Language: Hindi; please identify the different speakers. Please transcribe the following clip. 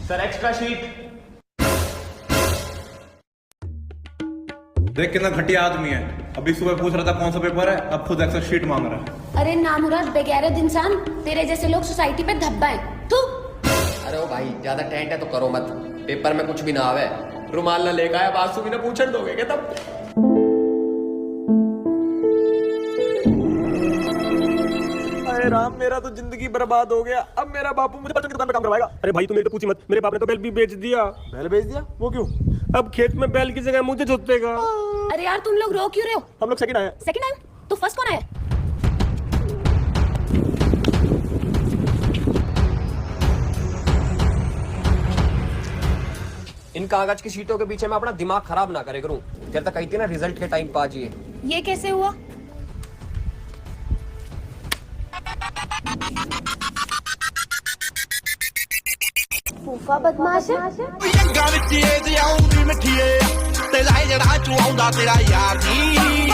Speaker 1: Sir extra sheet.
Speaker 2: देख कितना घटिया आदमी है, अभी सुबह पूछ रहा था कौन सा पेपर है, अब खुद एक्स्ट्रा शीट मांग रहा है।
Speaker 3: अरे नामुराद बेगैरत इंसान, तेरे जैसे लोग सोसाइटी पे धब्बा है तू।
Speaker 4: अरे ओ भाई ज्यादा टेंट है तो करो मत, पेपर में कुछ भी ना आवे। रुमाल ना लेकर आया, बासु भी ना पूछन दोगे क्या तब?
Speaker 1: अरे राम, मेरा तो जिंदगी बर्बाद हो गया। अब मेरा बापू मुझे बर्तन की दुकान में काम करवाएगा। अरे भाई तुम मेरे को पूछी मत, मेरे बाप ने तो बैल भी बेच दिया। बैल बेच दिया? वो क्यों? अब खेत में बैल की जगह मुझे जोतेगा।
Speaker 3: अरे यार तुम लोग रो क्यों रहे हो?
Speaker 1: हम लोग सेकंड आए।
Speaker 3: सेकंड आए तो फर्स्ट कौन आया?
Speaker 4: इन कागज की शीटों के पीछे मैं अपना दिमाग खराब ना करे करूं। तेरे तक कही थी ना रिजल्ट के टाइम पा जाइए।
Speaker 3: ये कैसे हुआ? फूफा बदमाश है।
Speaker 5: ਜੰਗਾਂ ਵਿੱਚ ਇਹ ਜਿਉਂਦੀ ਮਿੱਠੀਏ ਤੇ ਲਾਏ ਜਿਹੜਾ ਚੁਆਉਂਦਾ ਤੇਰਾ ਯਾਰ ਨਹੀਂ